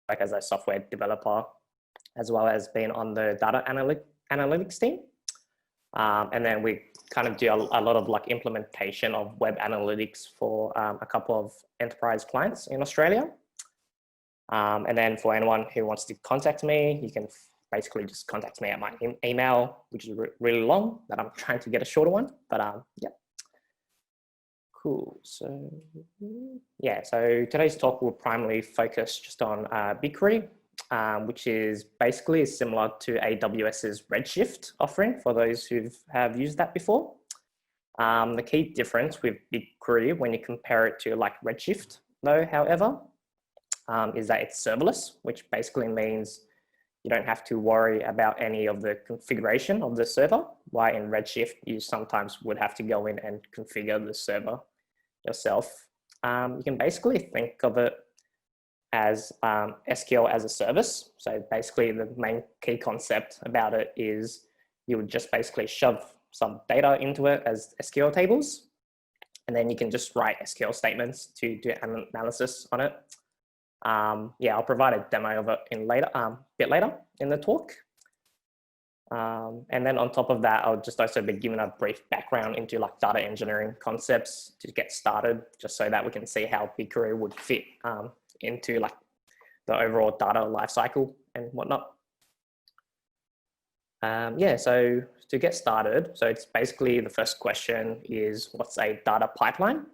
as a software developer, as well as being on the data analytics team. And then we kind of do a lot of like implementation of web analytics for a couple of enterprise clients in Australia. And then for anyone who wants to contact me, you can basically just contact me at my email, which is really long, that I'm trying to get a shorter one, but yeah. Cool, so yeah, so today's talk will primarily focus just on BigQuery, which is basically similar to AWS's Redshift offering for those who have used that before. The key difference with BigQuery when you compare it to like Redshift though, however, is that it's serverless, which basically means you don't have to worry about any of the configuration of the server, while in Redshift, you sometimes would have to go in and configure the server yourself. You can basically think of it as SQL as a service. So basically the main key concept about it is you would just basically shove some data into it as SQL tables, and then you can just write SQL statements to do an analysis on it. Yeah, I'll provide a demo of it in bit later in the talk. And then on top of that, I'll just also be giving a brief background into like data engineering concepts to get started, just so that we can see how BigQuery would fit into like the overall data lifecycle and whatnot. Yeah, so to get started, so it's basically the first question is, what's a data pipeline?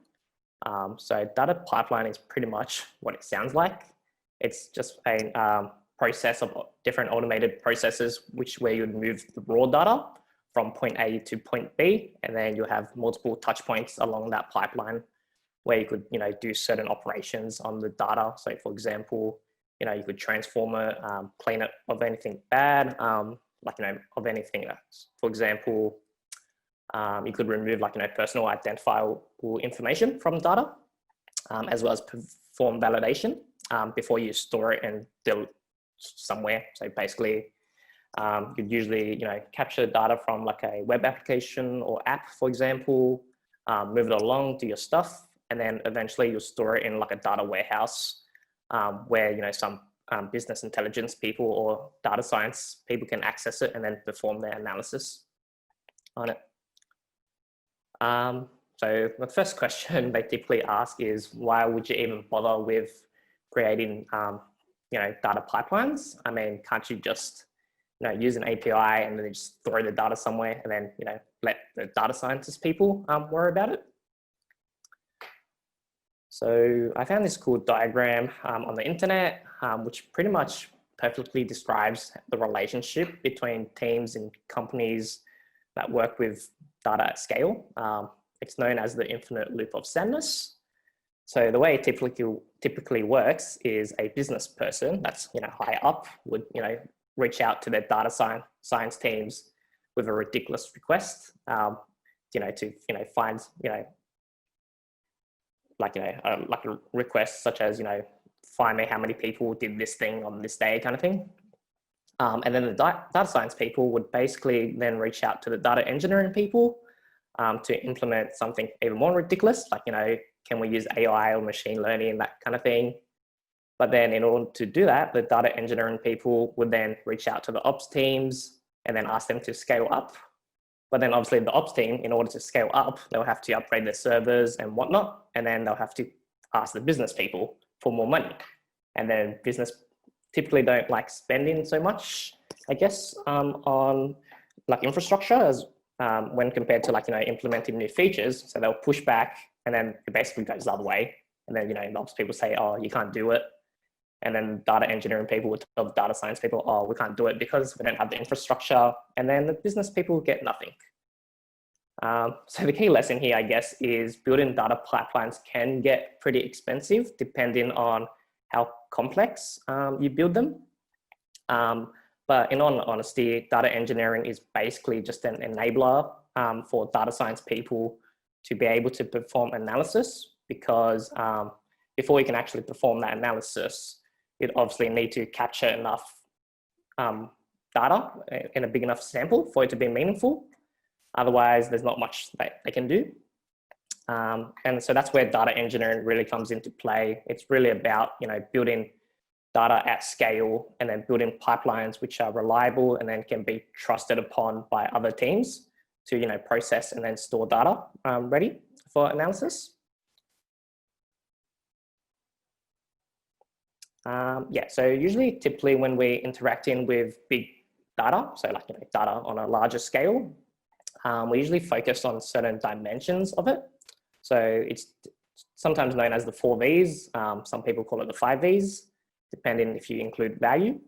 So data pipeline is pretty much what it sounds like. It's just a process of different automated processes where you would move the raw data from point A to point B, and then you have multiple touch points along that pipeline where you could, do certain operations on the data. So for example, you could transform it, clean it of anything bad, of anything else. For example, you could remove personal identifiable information from data, as well as perform validation before you store it and delete somewhere. So basically, you'd usually capture data from like a web application or app, for example, move it along, do your stuff, and then eventually you'll store it in like a data warehouse where some business intelligence people or data science people can access it and then perform their analysis on it. So the first question they typically ask is, why would you even bother with creating data pipelines? I mean, can't you just use an API and then just throw the data somewhere and then let the data scientist people worry about it? So I found this cool diagram on the internet, which pretty much perfectly describes the relationship between teams and companies that work with data at scale. It's known as the infinite loop of sadness. So the way it typically works is a business person that's high up would reach out to their data science teams with a ridiculous request, to find like a request such as find me how many people did this thing on this day, kind of thing. And then the data science people would basically then reach out to the data engineering people to implement something even more ridiculous, like, can we use AI or machine learning, that kind of thing. But then in order to do that, the data engineering people would then reach out to the ops teams and then ask them to scale up. But then obviously the ops team, in order to scale up, they'll have to upgrade their servers and whatnot. And then they'll have to ask the business people for more money. And then business typically don't like spending so much, I guess, on like infrastructure as when compared to implementing new features. So they'll push back, and then it basically goes the other way. And then, the ops people say, oh, you can't do it. And then data engineering people would tell the data science people, oh, we can't do it because we don't have the infrastructure. And then the business people get nothing. So the key lesson here, I guess, is building data pipelines can get pretty expensive depending on how complex you build them. But in all honesty, data engineering is basically just an enabler for data science people to be able to perform analysis, because before you can actually perform that analysis, you'd obviously need to capture enough data in a big enough sample for it to be meaningful. Otherwise, there's not much that they can do. And so that's where data engineering really comes into play. It's really about building data at scale, and then building pipelines which are reliable and then can be trusted upon by other teams to process and then store data ready for analysis. Yeah, so usually typically when we're interacting with big data, so like data on a larger scale, we usually focus on certain dimensions of it. So it's sometimes known as the 4 Vs. Some people call it the 5 Vs, depending if you include value.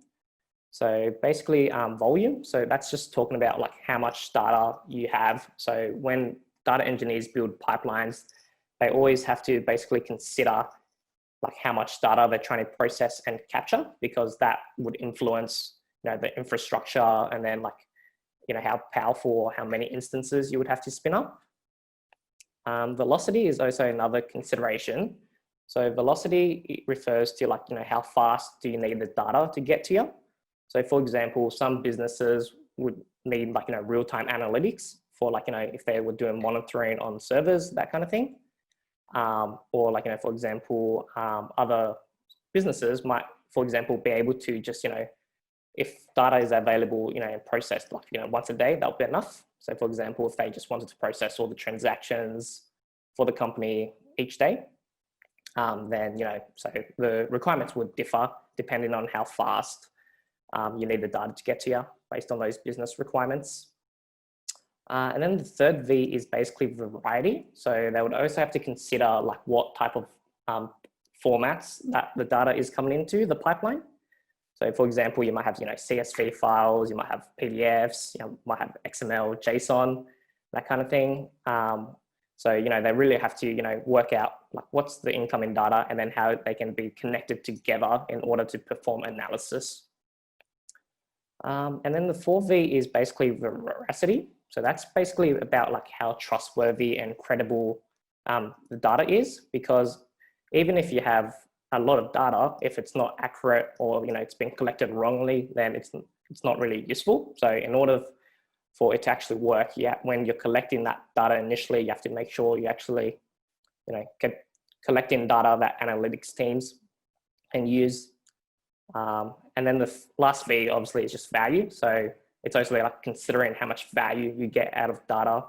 So basically volume. So that's just talking about like how much data you have. So when data engineers build pipelines, they always have to basically consider like how much data they're trying to process and capture, because that would influence the infrastructure, and then like how powerful or how many instances you would have to spin up. Velocity is also another consideration. So velocity refers to like how fast do you need the data to get to you. So for example, some businesses would need like real-time analytics for like if they were doing monitoring on servers, that kind of thing. Or like for example, other businesses might, for example, be able to just if data is available and processed like once a day, that'll be enough. So for example, if they just wanted to process all the transactions for the company each day, then so the requirements would differ depending on how fast you need the data to get to you based on those business requirements. And then the third V is basically variety. So they would also have to consider like what type of formats that the data is coming into the pipeline. So for example, you might have CSV files, you might have PDFs, you might have XML, JSON, that kind of thing. So they really have to work out like what's the incoming data and then how they can be connected together in order to perform analysis. And then the fourth V is basically veracity. So that's basically about like how trustworthy and credible the data is, because even if you have a lot of data, if it's not accurate or it's been collected wrongly, then it's not really useful. So in order for it to actually work, when you're collecting that data initially, you have to make sure you actually collecting data that analytics teams can use. And then the last V obviously is just value. So it's also like considering how much value you get out of data.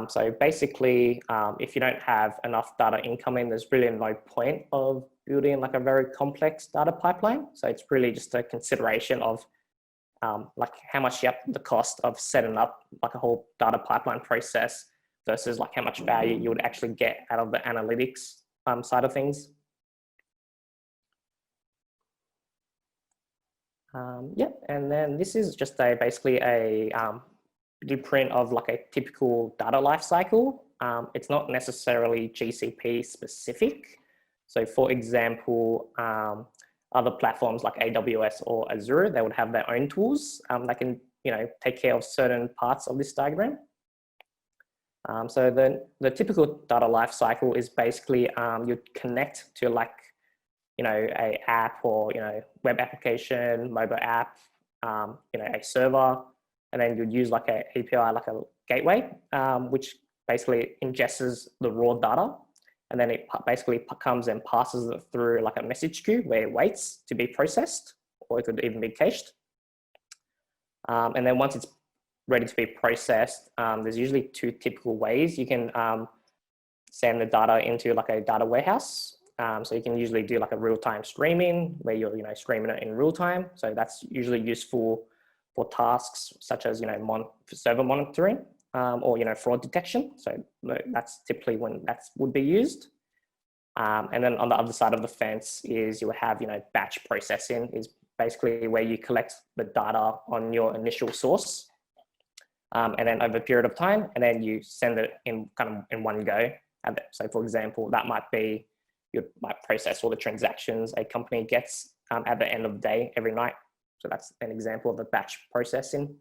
So basically, if you don't have enough data incoming, there's really no point of building like a very complex data pipeline. So it's really just a consideration of like how much the cost of setting up like a whole data pipeline process versus like how much value you would actually get out of the analytics side of things. Yeah, and then this is just basically a blueprint of like a typical data lifecycle. It's not necessarily GCP specific. So for example, other platforms like AWS or Azure, they would have their own tools that can take care of certain parts of this diagram. So the typical data lifecycle is basically you'd connect to like a app or web application, mobile app, a server, and then you'd use like a API, like a gateway, which basically ingests the raw data, and then it basically comes and passes it through like a message queue where it waits to be processed, or it could even be cached. And then once it's ready to be processed, there's usually 2 typical ways you can send the data into like a data warehouse. So you can usually do like a real-time streaming where you're streaming it in real time. So that's usually useful for tasks such as server monitoring or fraud detection. So that's typically when that would be used. And then on the other side of the fence is you have batch processing, is basically where you collect the data on your initial source, and then over a period of time, and then you send it in in one go. And so for example, that might be you might process all the transactions a company gets at the end of the day every night. So that's an example of a batch processing.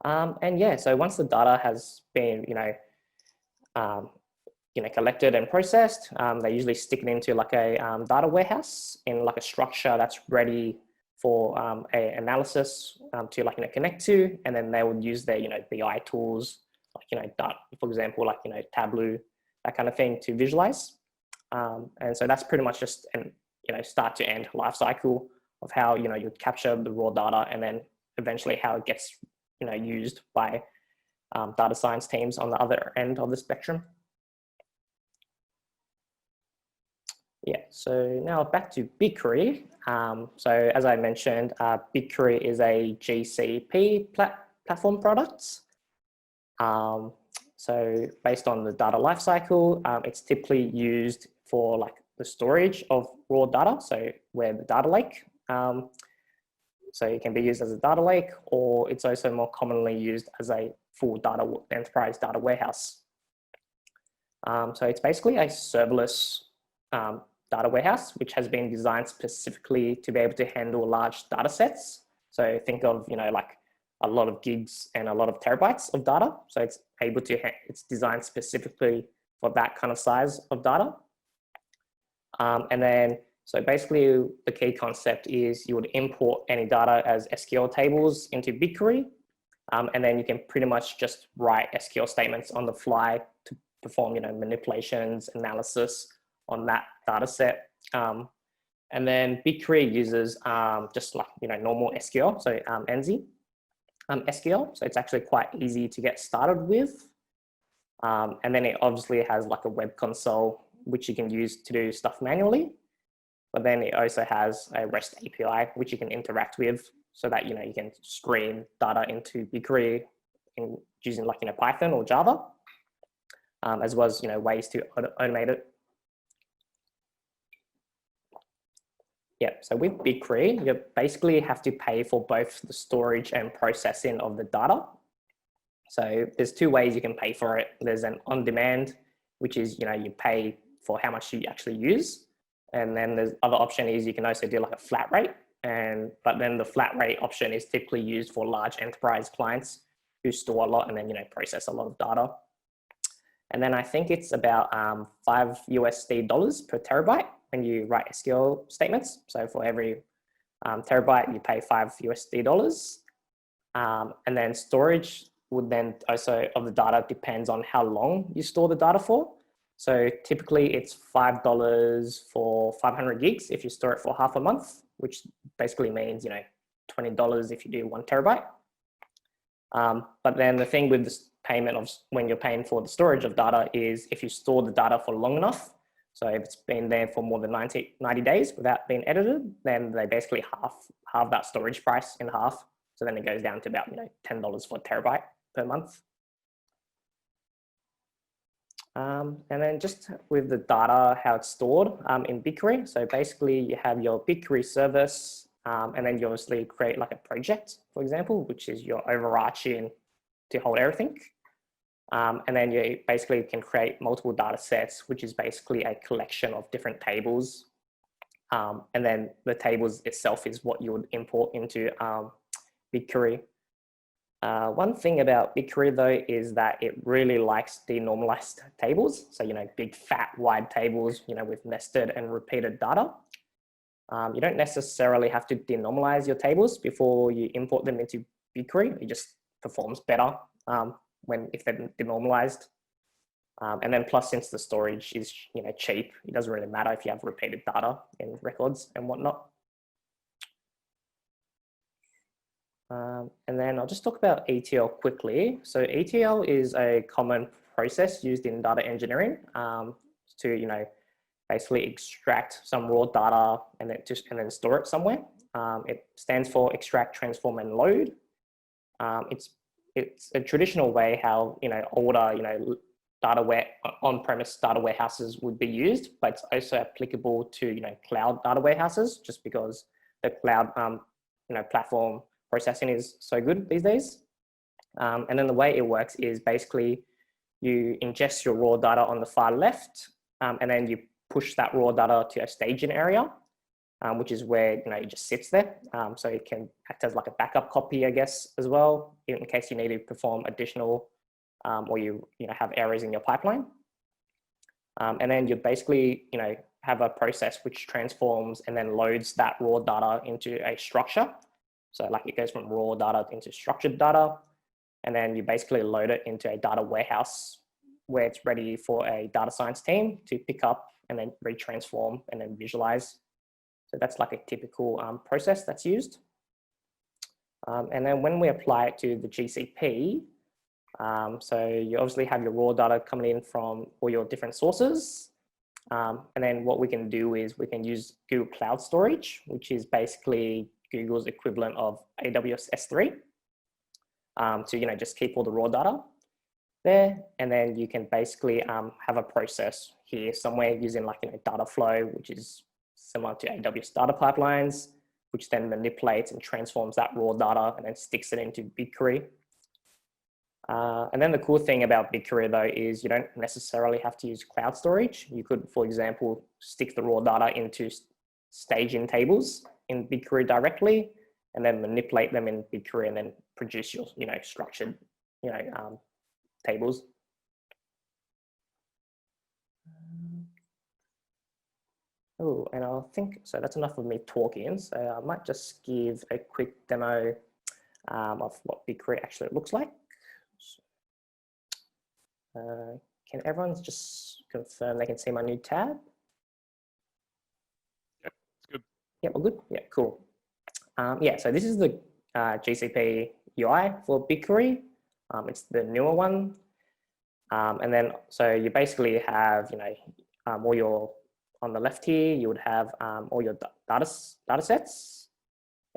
And yeah, so once the data has been collected and processed, they usually stick it into like a data warehouse in like a structure that's ready for a analysis to connect to, and then they would use their BI tools like for example Tableau, that kind of thing, to visualize. And so that's pretty much just an start to end life cycle of how you capture the raw data, and then eventually how it gets used by data science teams on the other end of the spectrum. Yeah, so now back to BigQuery. So as I mentioned, BigQuery is a GCP platform product. So based on the data lifecycle, it's typically used for like the storage of raw data. So where the data lake. So it can be used as a data lake, or it's also more commonly used as a full enterprise data warehouse. So it's basically a serverless data warehouse, which has been designed specifically to be able to handle large data sets. So think of, like a lot of gigs and a lot of terabytes of data. So it's it's designed specifically for that kind of size of data. And then, so basically the key concept is you would import any data as SQL tables into BigQuery. And then you can pretty much just write SQL statements on the fly to perform, manipulations, analysis on that data set. And then BigQuery uses just like, normal SQL, so NZ SQL. So it's actually quite easy to get started with. And then it obviously has like a web console, which you can use to do stuff manually. But then it also has a REST API, which you can interact with so that, you can stream data into BigQuery using like, Python or Java, as well as, ways to automate it. Yeah, so with BigQuery, you basically have to pay for both the storage and processing of the data. So there's two ways you can pay for it. There's an on-demand, which is, you pay for how much you actually use. And then the other option is you can also do like a flat rate. But then the flat rate option is typically used for large enterprise clients who store a lot and then, process a lot of data. And then I think it's about $5 per terabyte when you write SQL statements. So for every terabyte, you pay $5. And then storage would then also of the data depends on how long you store the data for. So typically it's $5 for 500 gigs if you store it for half a month, which basically means, $20 if you do 1 terabyte. But then the thing with this payment of when you're paying for the storage of data is if you store the data for long enough. So if it's been there for more than 90 days without being edited, then they basically halve that storage price in half. So then it goes down to about, $10 for a terabyte per month. And then just with the data, how it's stored in BigQuery. So basically you have your BigQuery service, and then you obviously create like a project, for example, which is your overarching to hold everything. And then you basically can create multiple data sets, which is basically a collection of different tables. And then the tables itself is what you would import into BigQuery. One thing about BigQuery though is that it really likes denormalized tables. So, big fat wide tables, with nested and repeated data. You don't necessarily have to denormalize your tables before you import them into BigQuery. It just performs better if they're denormalized. And then plus, since the storage is cheap, it doesn't really matter if you have repeated data in records and whatnot. And then I'll just talk about ETL quickly. So ETL is a common process used in data engineering to basically extract some raw data and then store it somewhere. It stands for extract, transform, and load. It's a traditional way how older on-premise data warehouses would be used, but it's also applicable to cloud data warehouses, just because the cloud platform processing is so good these days. And then the way it works is basically you ingest your raw data on the far left, and then you push that raw data to a staging area, which is where it just sits there. So it can act as like a backup copy, I guess, as well, in case you need to perform additional or you have errors in your pipeline. And then you basically have a process which transforms and then loads that raw data into a structure. So like it goes from raw data into structured data, and then you basically load it into a data warehouse where it's ready for a data science team to pick up and then retransform and then visualize. So that's like a typical process that's used. And then when we apply it to the GCP, so you obviously have your raw data coming in from all your different sources. And then what we can do is we can use Google Cloud Storage, which is basically Google's equivalent of AWS S3, to just keep all the raw data there. And then you can basically have a process here somewhere using like data flow, which is similar to AWS data pipelines, which then manipulates and transforms that raw data and then sticks it into BigQuery. And then the cool thing about BigQuery though is you don't necessarily have to use cloud storage. You could, for example, stick the raw data into staging tables in BigQuery directly, and then manipulate them in BigQuery and then produce your, structured, tables. Oh, and I think, so that's enough of me talking. So I might just give a quick demo of what BigQuery actually looks like. Can everyone just confirm they can see my new tab? Yep, it's good. Yep, all good? Yeah, cool. Yeah, so this is the GCP UI for BigQuery. It's the newer one. And then, so you basically have, all your, on the left here, you would have all your data sets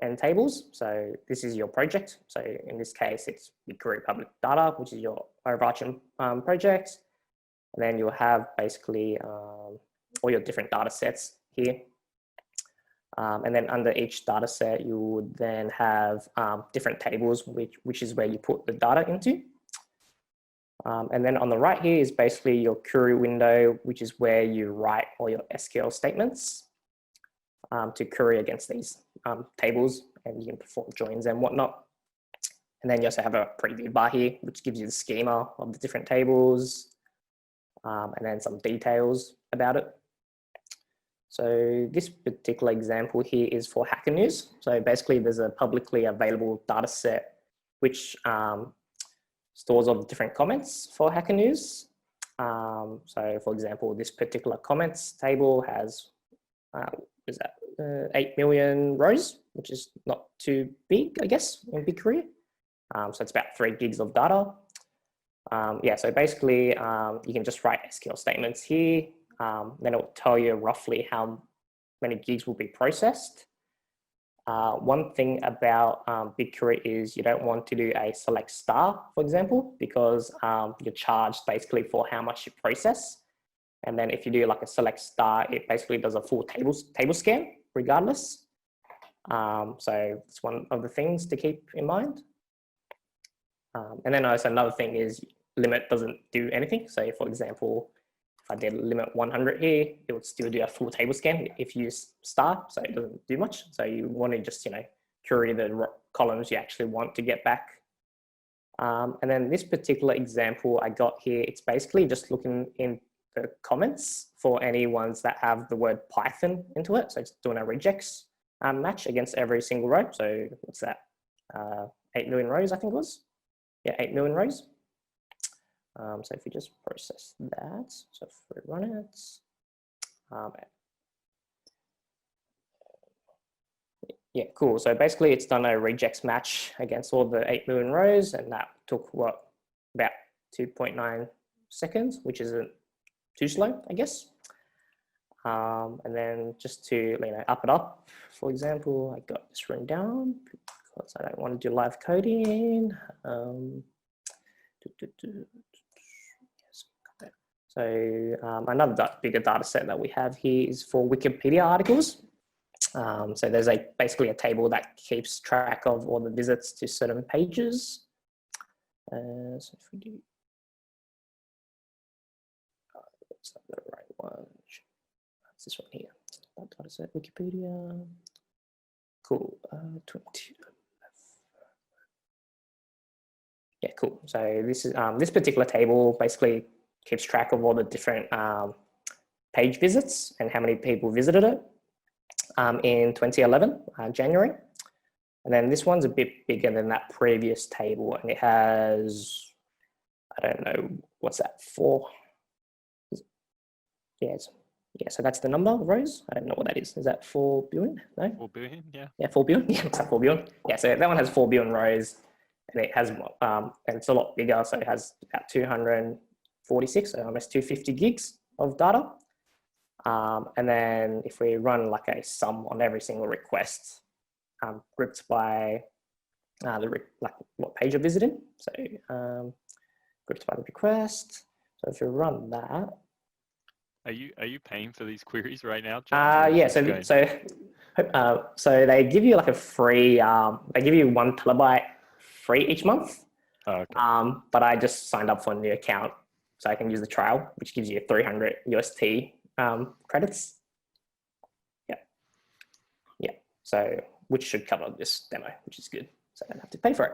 and tables. So this is your project. So in this case, it's BigQuery public data, which is your overarching project. And then you'll have basically all your different data sets here. And then under each data set, you would then have different tables, which is where you put the data into. And then on the right here is basically your query window, which is where you write all your SQL statements to query against these tables, and you can perform joins and whatnot. And then you also have a preview bar here, which gives you the schema of the different tables, and then some details about it. So this particular example here is for Hacker News. So basically there's a publicly available data set which stores all the different comments for Hacker News. So for example, this particular comments table has, 8 million rows, which is not too big, I guess, in BigQuery. So it's about 3 gigs of data. Yeah, so basically you can just write SQL statements here. Then it will tell you roughly how many gigs will be processed. One thing about BigQuery is you don't want to do a select star, for example, because you're charged basically for how much you process. And then if you do like a select star, it basically does a full table scan regardless. So it's one of the things to keep in mind. And then also another thing is limit doesn't do anything. So for example, if I did limit 100 here, it would still do a full table scan if you use star, so it doesn't do much. So you want to just, query the columns you actually want to get back. And then this particular example I got here, it's basically just looking in the comments for any ones that have the word Python into it. So it's doing a regex match against every single row. So what's that? 8 million rows, I think it was. Yeah, 8 million rows. So if you just process that, so if we run it, yeah, cool. So basically it's done a regex match against all the 8 million rows, and that took what, about 2.9 seconds, which isn't too slow, I guess. And then just to up it up, for example, I got this written down because I don't want to do live coding. So another bigger data set that we have here is for Wikipedia articles. So there's basically a table that keeps track of all the visits to certain pages. So if we do, that's not the right one. That's this one here. That data set, Wikipedia. Cool. 20. Yeah, cool. So this is this particular table basically keeps track of all the different page visits and how many people visited it in 2011, January. And then this one's a bit bigger than that previous table, and it has, I don't know, what's that, 4? Yeah, it's Yeah, so that's the number of rows. I don't know what that is. Is that 4 billion? No? 4 billion, yeah. Yeah, 4 billion. Yeah, looks like 4 billion. Yeah, so that one has 4 billion rows, and it has, and it's a lot bigger. So it has about 246, so almost 250 gigs of data. And then if we run like a sum on every single request, grouped by like what page you're visiting. So grouped by the request. So if you run that. Are you paying for these queries right now, Jon? Yeah, so they give you like a free, they give you 1 terabyte free each month. Oh, okay. But I just signed up for a new account so I can use the trial, which gives you 300 UST credits. Yeah, so which should cover this demo, which is good. So I don't have to pay for it.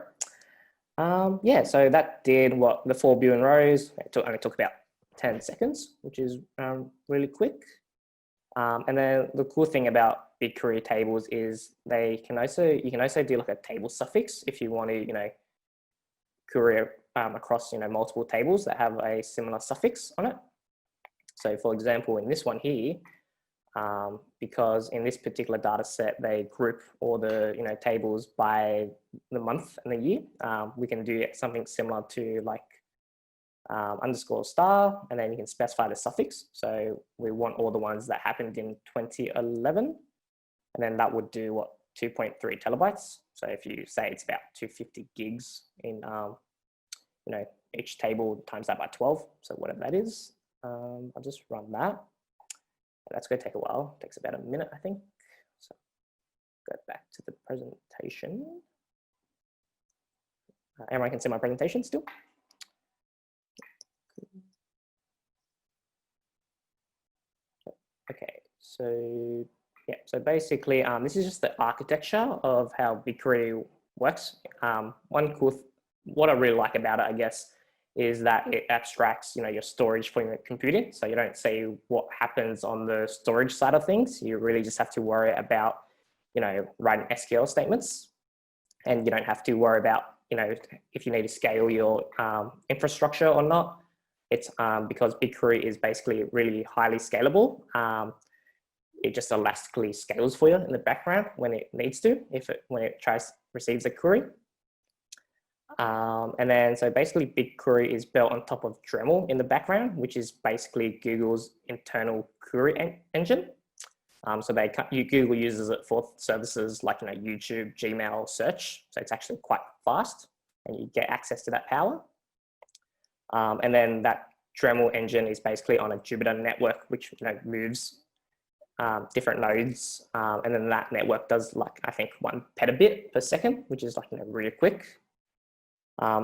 Yeah, so that did what the 4 billion rows. It only took about 10 seconds, which is really quick. And then the cool thing about BigQuery tables is you can also do like a table suffix if you want to, query across, multiple tables that have a similar suffix on it. So for example, in this one here, because in this particular data set, they group all the tables by the month and the year, we can do something similar to like underscore star, and then you can specify the suffix. So we want all the ones that happened in 2011, and then that would do what, 2.3 terabytes. So if you say it's about 250 gigs in, each table times that by 12, so whatever that is, I'll just run that. That's going to take a while. It takes about a minute, I think. So go back to the presentation. Everyone can see my presentation still? Okay, so yeah, so basically, this is just the architecture of how BigQuery works. What I really like about it, I guess, is that it abstracts, your storage from your computing. So you don't see what happens on the storage side of things. You really just have to worry about, writing SQL statements, and you don't have to worry about, if you need to scale your infrastructure or not. It's because BigQuery is basically really highly scalable. It just elastically scales for you in the background when it needs to, when it receives a query. And then, so basically BigQuery is built on top of Dremel in the background, which is basically Google's internal query engine. So Google uses it for services like YouTube, Gmail, search. So it's actually quite fast, and you get access to that power. And then that Dremel engine is basically on a Jupyter network, which moves different nodes, and then that network does like, I think, 1 petabit per second, which is like really quick.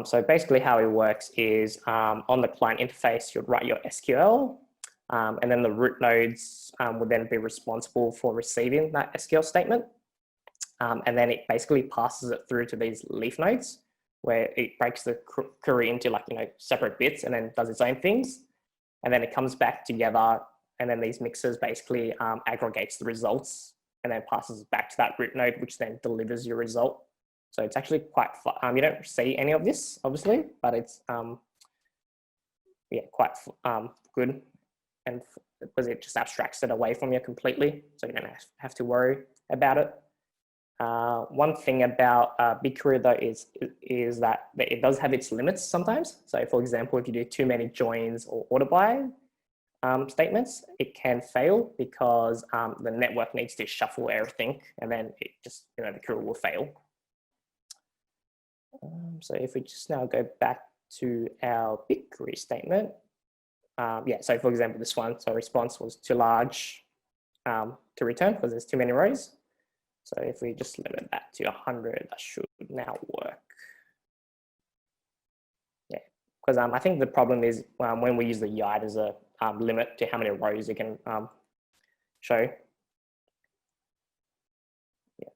So basically how it works is on the client interface, you'd write your SQL, and then the root nodes would then be responsible for receiving that SQL statement. And then it basically passes it through to these leaf nodes, where it breaks the query into like, separate bits and then does its own things. And then it comes back together, and then these mixers basically aggregates the results and then passes it back to that root node, which then delivers your result. So it's actually quite fun. You don't see any of this, obviously, but it's quite good, and because it just abstracts it away from you completely, so you don't have to worry about it. One thing about BigQuery though is that it does have its limits sometimes. So for example, if you do too many joins or order by statements, it can fail because the network needs to shuffle everything, and then it just, the query will fail. So if we just now go back to our BigQuery statement, so for example, this one, so response was too large to return because there's too many rows. So if we just limit that to 100, that should now work. Yeah, because I think the problem is when we use the UI, there's a limit to how many rows it can show. Yeah.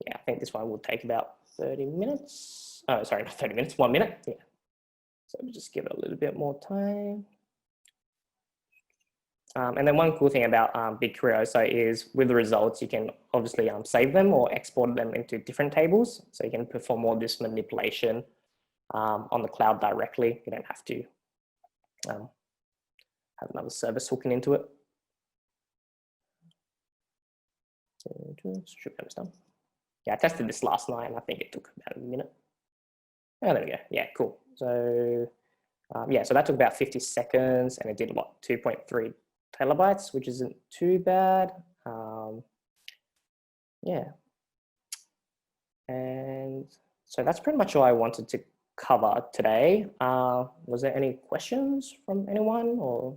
Yeah, I think this one will take about 30 minutes. Oh, sorry, not 30 minutes, 1 minute. Yeah. So we'll just give it a little bit more time. And then one cool thing about BigQuery also is with the results, you can obviously save them or export them into different tables. So you can perform all this manipulation on the cloud directly. You don't have to have another service hooking into it. Should be almost done. Yeah, I tested this last night and I think it took about a minute. Oh, there we go. Yeah, cool. So yeah, so that took about 50 seconds and it did what, 2.3 terabytes, which isn't too bad. Yeah. And so that's pretty much all I wanted to cover today. Was there any questions from anyone or?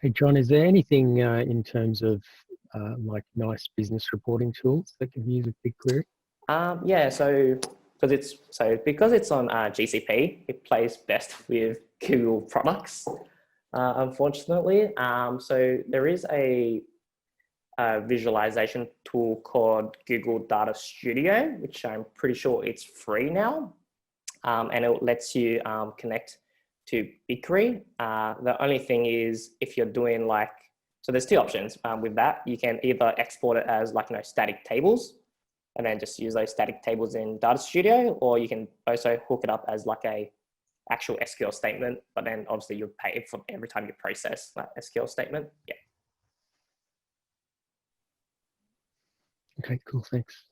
Hey, John, is there anything in terms of like nice business reporting tools that can be used with BigQuery? Yeah, so because it's on GCP, it plays best with Google products, unfortunately. So there is a visualization tool called Google Data Studio, which I'm pretty sure it's free now, and it lets you connect to BigQuery. The only thing is, if you're doing like, so there's two options with that. You can either export it as like, static tables, and then just use those static tables in Data Studio, or you can also hook it up as like a actual SQL statement, but then obviously you'll pay for every time you process that SQL statement. Yeah. Okay, cool, thanks.